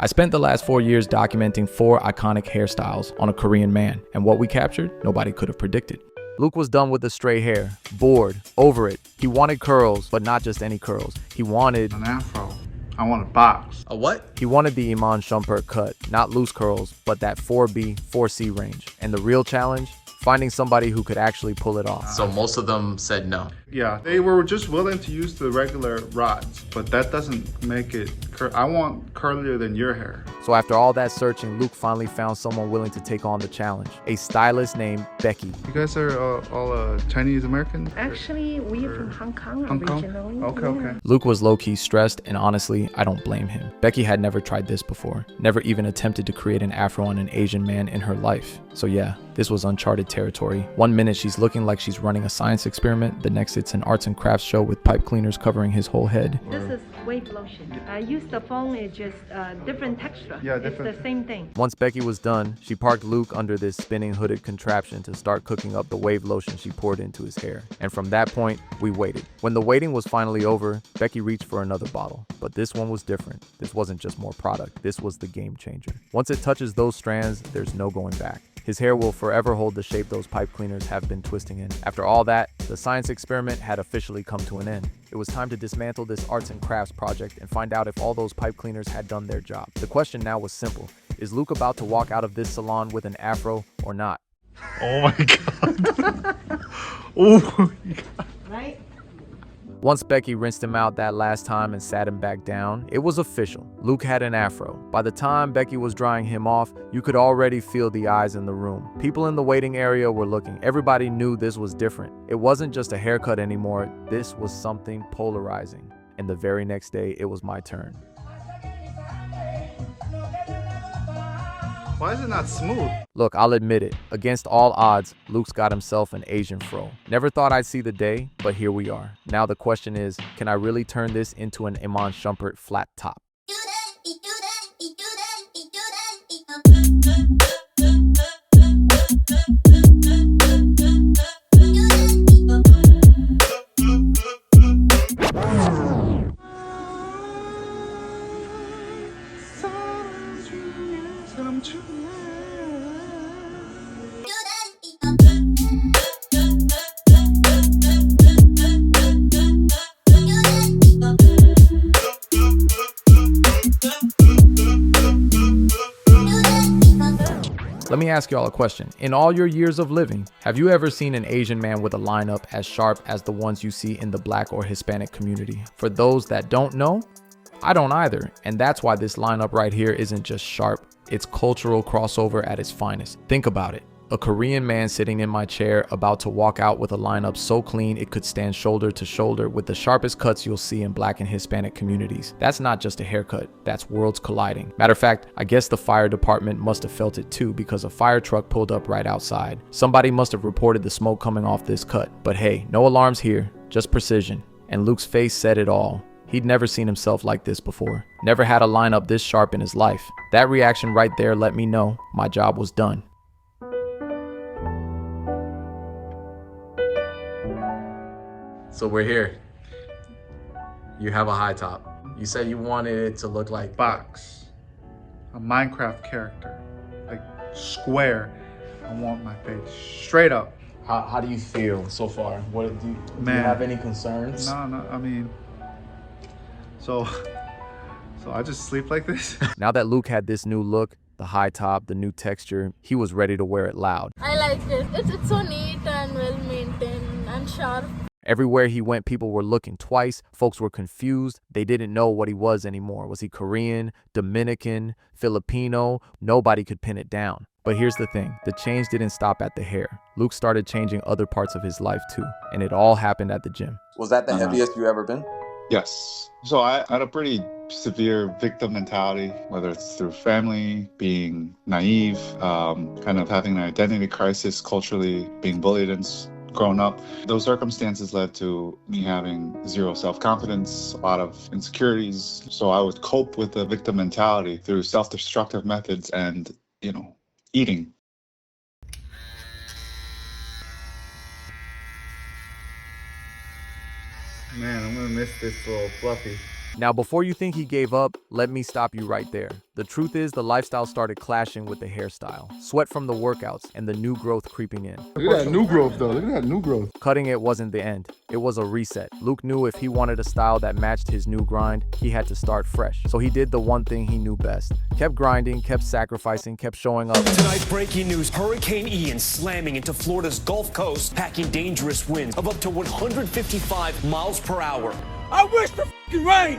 I spent the last 4 years documenting 4 iconic hairstyles on a Korean man, and what we captured, nobody could have predicted. Luke was done with the straight hair, bored, over it. He wanted curls, but not just any curls. He wanted an afro. I want a box. A what? He wanted the Iman Shumpert cut, not loose curls, but that 4B, 4C range. And the real challenge? Finding somebody who could actually pull it off. So most of them said no. Yeah, they were just willing to use the regular rods, but that doesn't make it I want curlier than your hair. So after all that searching, Luke finally found someone willing to take on the challenge. A stylist named Becky. You guys are all Chinese American? Actually, we're from Hong Kong originally. Okay. Luke was low-key stressed, and honestly, I don't blame him. Becky had never tried this before, never even attempted to create an afro on an Asian man in her life. So yeah, this was uncharted territory. One minute she's looking like she's running a science experiment, the next it's an arts and crafts show with pipe cleaners covering his whole head. This is wave lotion. Use the foam, it's just different texture. Yeah, different. It's the same thing. Once Becky was done, she parked Luke under this spinning hooded contraption to start cooking up the wave lotion she poured into his hair. And from that point, we waited. When the waiting was finally over, Becky reached for another bottle. But this one was different. This wasn't just more product. This was the game changer. Once it touches those strands, there's no going back. His hair will forever hold the shape those pipe cleaners have been twisting in. After all that, the science experiment had officially come to an end. It was time to dismantle this arts and crafts project and find out if all those pipe cleaners had done their job. The question now was simple. Is Luke about to walk out of this salon with an afro or not? Oh my god. Oh my god. Right? Once Becky rinsed him out that last time and sat him back down, it was official. Luke had an afro. By the time Becky was drying him off, you could already feel the eyes in the room. People in the waiting area were looking. Everybody knew this was different. It wasn't just a haircut anymore. This was something polarizing. And the very next day, it was my turn. Why is it not smooth? Look, I'll admit it. Against all odds, Luke's got himself an Asian fro. Never thought I'd see the day, but here we are. Now the question is, can I really turn this into an Iman Shumpert flat top? Let me ask y'all a question. In all your years of living, have you ever seen an Asian man with a lineup as sharp as the ones you see in the Black or Hispanic community? For those that don't know, I don't either. And that's why this lineup right here isn't just sharp, it's cultural crossover at its finest. Think about it. A Korean man sitting in my chair about to walk out with a lineup so clean it could stand shoulder to shoulder with the sharpest cuts you'll see in Black and Hispanic communities. That's not just a haircut, that's worlds colliding. Matter of fact, I guess the fire department must have felt it too because a fire truck pulled up right outside. Somebody must have reported the smoke coming off this cut. But hey, no alarms here, just precision. And Luke's face said it all. He'd never seen himself like this before. Never had a lineup this sharp in his life. That reaction right there let me know my job was done. So we're here. You have a high top. You said you wanted it to look like Box. A Minecraft character. Like square. I want my face straight up. How do you feel so far? What do you have any concerns? No, I mean, so I just sleep like this. Now that Luke had this new look, the high top, the new texture, he was ready to wear it loud. I like it. It's so neat and well maintained and sharp. Everywhere he went, people were looking twice. Folks were confused. They didn't know what he was anymore. Was he Korean, Dominican, Filipino? Nobody could pin it down. But here's the thing. The change didn't stop at the hair. Luke started changing other parts of his life too. And it all happened at the gym. Was that the heaviest you ever been? Yes. So I had a pretty severe victim mentality, whether it's through family, being naive, kind of having an identity crisis culturally, being bullied and growing up. Those circumstances led to me having zero self-confidence, a lot of insecurities. So I would cope with the victim mentality through self-destructive methods and, eating. Man, I'm gonna miss this little fluffy. Now, before you think he gave up, let me stop you right there. The truth is, the lifestyle started clashing with the hairstyle. Sweat from the workouts and the new growth creeping in. Look at that new growth, though. Look at that new growth. Cutting it wasn't the end. It was a reset. Luke knew if he wanted a style that matched his new grind, he had to start fresh. So he did the one thing he knew best. Kept grinding, kept sacrificing, kept showing up. Tonight, breaking news, Hurricane Ian slamming into Florida's Gulf Coast, packing dangerous winds of up to 155 miles per hour. I wish the f***ing rain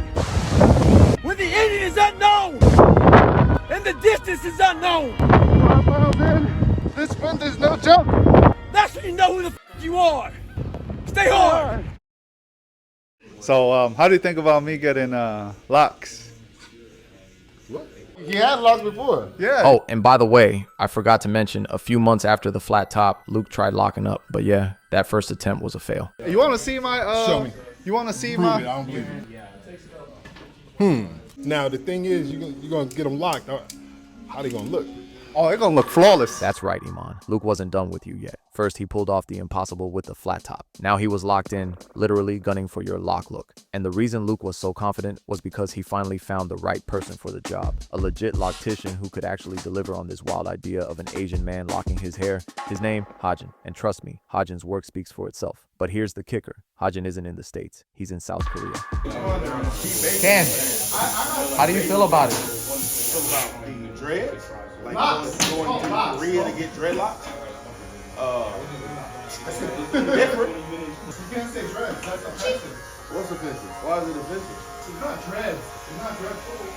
when the ending is unknown and the distance is unknown. 5 miles in, this wind is no joke. That's when you know who the f*** you are. Stay hard. So, how do you think about me getting locks? He had locks before. Yeah. Oh, and by the way, I forgot to mention, a few months after the flat top, Luke tried locking up. But yeah, that first attempt was a fail. You want to see my? Show me. You want to see Prove my? it, I don't believe it. Now the thing is, you're gonna get them locked. How they gonna look? Oh, they're gonna look flawless. That's right, Iman. Luke wasn't done with you yet. First, he pulled off the impossible with the flat top. Now he was locked in, literally gunning for your lock look. And the reason Luke was so confident was because he finally found the right person for the job. A legit loctician who could actually deliver on this wild idea of an Asian man locking his hair. His name, Hajin. And trust me, Hajin's work speaks for itself. But here's the kicker. Hajin isn't in the States. He's in South Korea. Ken, how do you feel about it? Dreads? Like going to Korea to get dreadlocks? Different. You can't say dreads. That's offensive. What's offensive? Why is it offensive? It's not dreads. It's not dread full.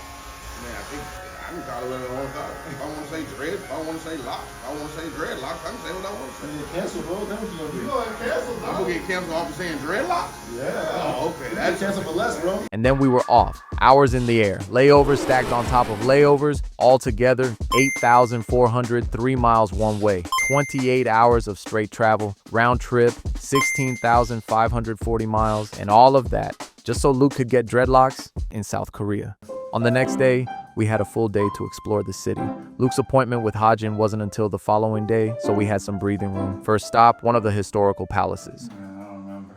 Man, I can call it whatever I want to call it. If I want to say dreads, if I want to say locks, if I want to say dreadlocks, I can say what I want to say. Cancel, bro. Then what you gonna do? You gonna cancel, bro. I'm gonna get canceled off for saying dreadlocks? Yeah. Oh, okay. That's cancel for less, bro. And then we were off. Hours in the air. Layovers stacked on top of layovers. All together, 8,400, 3 miles one way. 28 hours of straight travel. Round trip, 16,540 miles. And all of that just so Luke could get dreadlocks in South Korea. On the next day, we had a full day to explore the city. Luke's appointment with Hajin wasn't until the following day, so we had some breathing room. First stop, one of the historical palaces. I don't remember.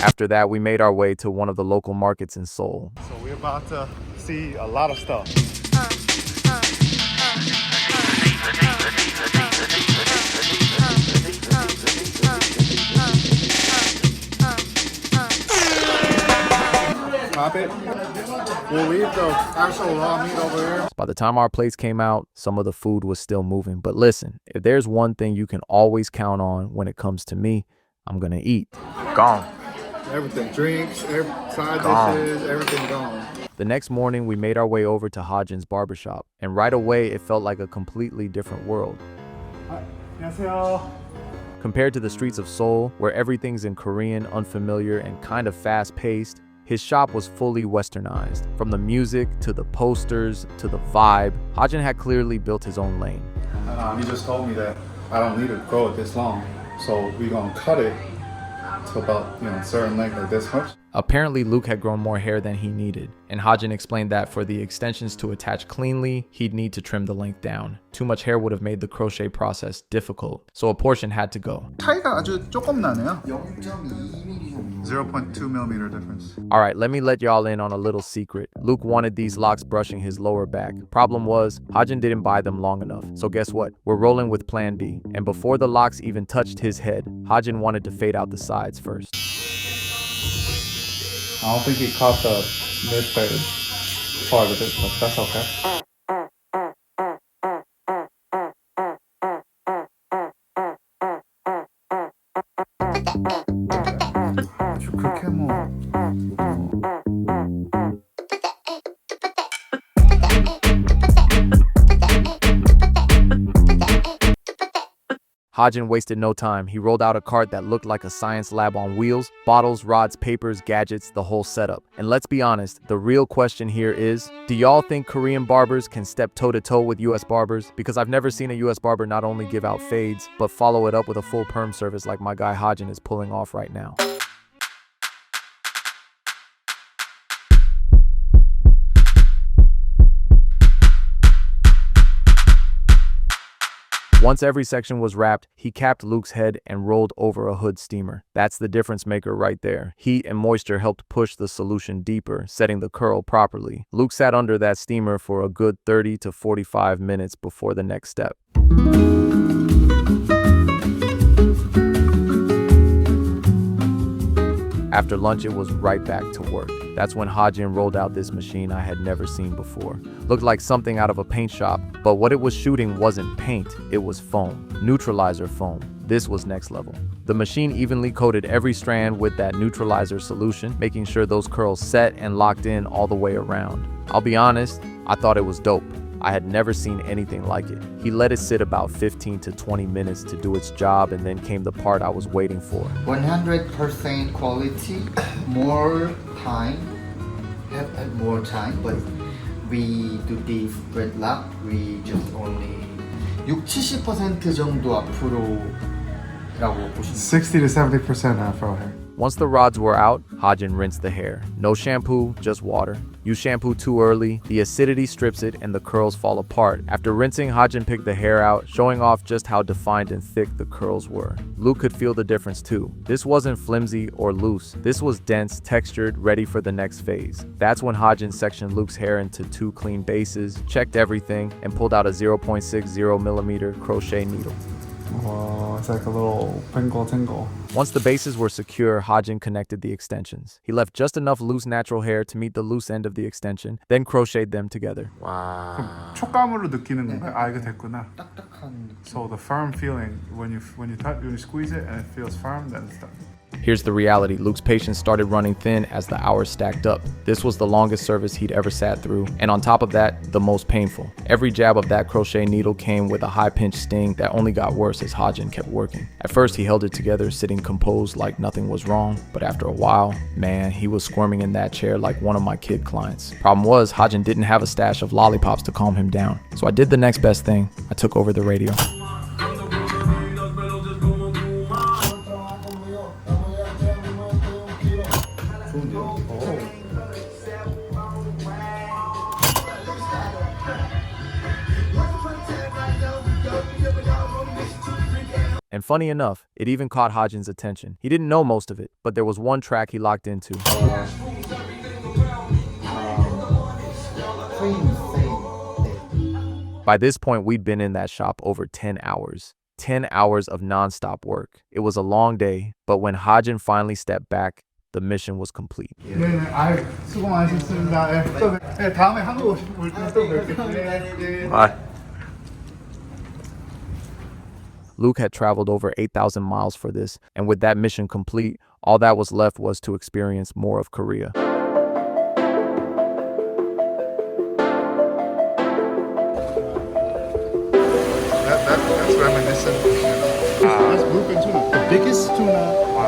After that, we made our way to one of the local markets in Seoul. So we're about to see a lot of stuff. Pop it. We'll leave the actual raw meat over here. By the time our plates came out, some of the food was still moving. But listen, if there's one thing you can always count on when it comes to me, I'm gonna eat. Gone. Everything, drinks, side dishes, everything gone. The next morning, we made our way over to Hajin's barbershop, and right away, it felt like a completely different world. 안녕하세요. Compared to the streets of Seoul, where everything's in Korean, unfamiliar, and kind of fast-paced, his shop was fully westernized. From the music, to the posters, to the vibe, Hajin had clearly built his own lane. He just told me that I don't need to grow it this long, so we're gonna cut it to about a certain length, like this much. Apparently, Luke had grown more hair than he needed, and Hajin explained that for the extensions to attach cleanly, he'd need to trim the length down. Too much hair would have made the crochet process difficult, so a portion had to go. 차이가 아주 조금 나네요. 0.2 millimeter difference. Alright, let me let y'all in on a little secret. Luke wanted these locks brushing his lower back. Problem was, Hajin didn't buy them long enough. So guess what? We're rolling with plan B. And before the locks even touched his head, Hajin wanted to fade out the sides first. I don't think he caught the mid-fade part of it, but that's okay. 그렇게 뭐. Hajin wasted no time. He rolled out a cart that looked like a science lab on wheels, bottles, rods, papers, gadgets, the whole setup. And let's be honest, the real question here is, do y'all think Korean barbers can step toe-to-toe with US barbers? Because I've never seen a US barber not only give out fades, but follow it up with a full perm service like my guy Hajin is pulling off right now. Once every section was wrapped, he capped Luke's head and rolled over a hood steamer. That's the difference maker right there. Heat and moisture helped push the solution deeper, setting the curl properly. Luke sat under that steamer for a good 30 to 45 minutes before the next step. After lunch, it was right back to work. That's when Hajin rolled out this machine I had never seen before. Looked like something out of a paint shop, but what it was shooting wasn't paint, it was foam, neutralizer foam. This was next level. The machine evenly coated every strand with that neutralizer solution, making sure those curls set and locked in all the way around. I'll be honest, I thought it was dope. I had never seen anything like it. He let it sit about 15 to 20 minutes to do its job, and then came the part I was waiting for. 100% quality, more time, have more time, but we do the red lock, we just only 60-70% 정도 앞으로라고 보시면 60 to 70% afro hair. Once the rods were out, Hajin rinsed the hair. No shampoo, just water. You shampoo too early, the acidity strips it and the curls fall apart. After rinsing, Hajin picked the hair out, showing off just how defined and thick the curls were. Luke could feel the difference too. This wasn't flimsy or loose. This was dense, textured, ready for the next phase. That's when Hajin sectioned Luke's hair into 2 clean bases, checked everything, and pulled out a 0.60mm crochet needle. Oh, it's like a little tingle. Once the bases were secure, Hajin connected the extensions. He left just enough loose natural hair to meet the loose end of the extension, then crocheted them together. Wow. 촉감으로 느끼는 건가요? 아, 이거 됐구나. So the firm feeling when you squeeze it and it feels firm, then it's done. Here's the reality. Luke's patience started running thin as the hours stacked up. This was the longest service he'd ever sat through, and on top of that, the most painful. Every jab of that crochet needle came with a high-pitched sting that only got worse as Hajin kept working. At first, he held it together, sitting composed like nothing was wrong, but after a while, man, he was squirming in that chair like one of my kid clients. Problem was, Hajin didn't have a stash of lollipops to calm him down, so I did the next best thing. I took over the radio. And funny enough, it even caught Hajin's attention. He didn't know most of it, but there was one track he locked into. By this point, we'd been in that shop over 10 hours. 10 hours of non-stop work. It was a long day, but when Hajin finally stepped back, the mission was complete. 수고 많으셨습니다. 다음에 한국 올 때 또 뵐게요. Bye. Luke had traveled over 8,000 miles for this, and with that mission complete, all that was left was to experience more of Korea. That's reminiscent. That's bluefin tuna, the biggest tuna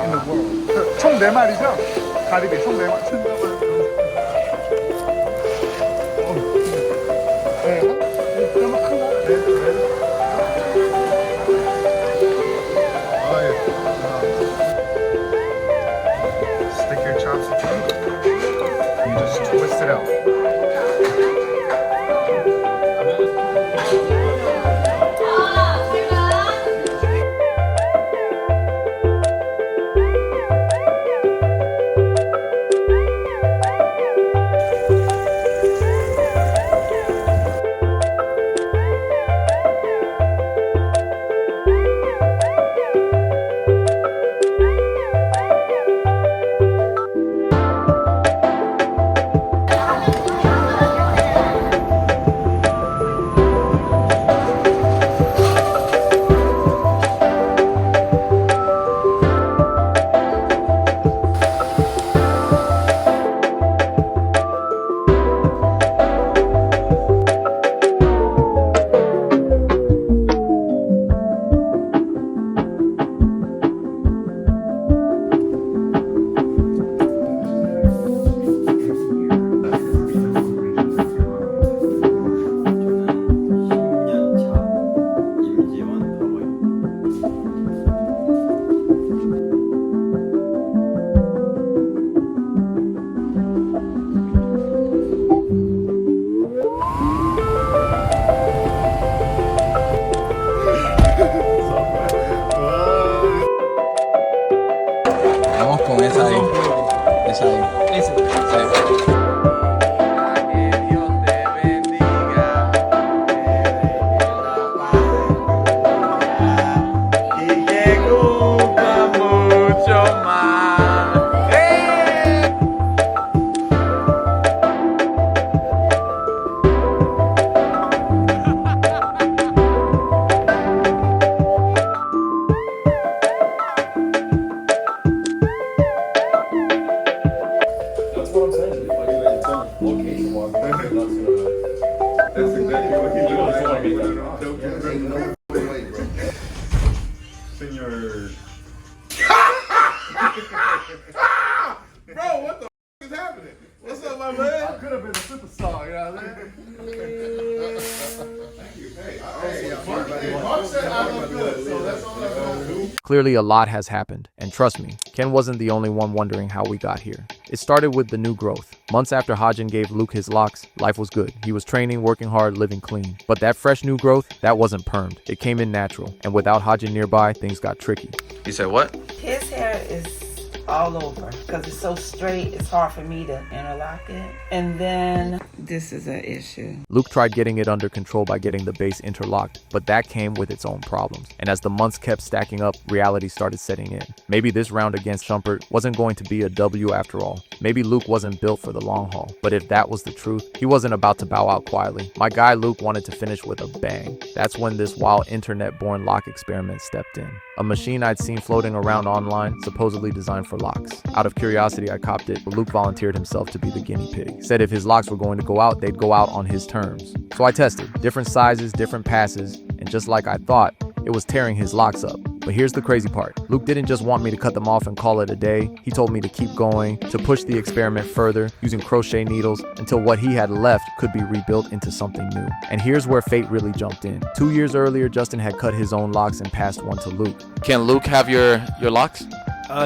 in the world. 총 4마리죠? 가리비 총 4마리. Stick your chopstick in. You just twist it out. Vamos con esa ahí. Esa ahí. Sí. That's exactly what he looks Senor. Bro, what the is happening? What's up, my man? I could have been a superstar, you know what I mean? Thank you. Hey, Mark said I look good, so that's all I'm gonna do. Clearly a lot has happened, and trust me, Ken wasn't the only one wondering how we got here. It started with the new growth. Months after Hajin gave Luke his locks, life was good. He was training, working hard, living clean. But that fresh new growth, that wasn't permed. It came in natural, and without Hajin nearby, things got tricky. You said what? His hair is all over because it's so straight, it's hard for me to interlock it. And then this is an issue. Luke tried getting it under control by getting the base interlocked, but that came with its own problems. And as the months kept stacking up, reality started setting in. Maybe this round against Shumpert wasn't going to be a W after all. Maybe Luke wasn't built for the long haul. But if that was the truth, he wasn't about to bow out quietly. My guy Luke wanted to finish with a bang. That's when this wild internet-born lock experiment stepped in. A machine I'd seen floating around online, supposedly designed for locks. Out of curiosity, I copped it, but Luke volunteered himself to be the guinea pig. Said if his locks were going to go out, they'd go out on his terms. So I tested. Different sizes, different passes, and just like I thought, it was tearing his locks up. But here's the crazy part. Luke didn't just want me to cut them off and call it a day. He told me to keep going, to push the experiment further, using crochet needles, until what he had left could be rebuilt into something new. And here's where fate really jumped in. 2 years earlier, Justin had cut his own locks and passed one to Luke. Can Luke have your locks?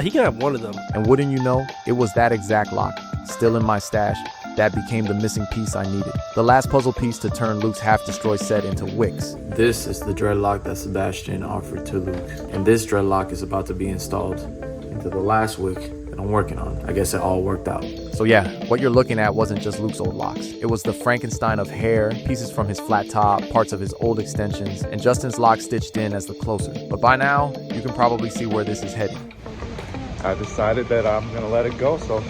He can have one of them. And wouldn't you know, it was that exact lock, still in my stash, that became the missing piece I needed. The last puzzle piece to turn Luke's half-destroyed set into Wicks. This is the dreadlock that Sebastian offered to Luke. And this dreadlock is about to be installed into the last wick that I'm working on. I guess it all worked out. So yeah, what you're looking at wasn't just Luke's old locks. It was the Frankenstein of hair, pieces from his flat top, parts of his old extensions, and Justin's lock stitched in as the closer. But by now, you can probably see where this is heading. I decided that I'm gonna let it go, so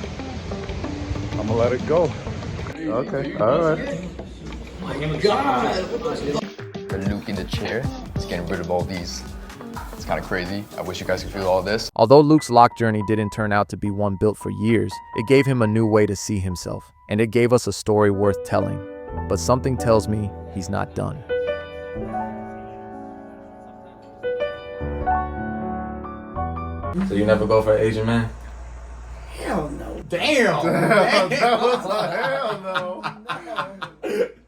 I'm gonna let it go. Okay, all right. My God! Luke in the chair is getting rid of all these. It's kind of crazy. I wish you guys could feel all this. Although Luke's lock journey didn't turn out to be one built for years, it gave him a new way to see himself, and it gave us a story worth telling. But something tells me he's not done. So you never go for an Asian man? Hell no. Damn! That was a hell no.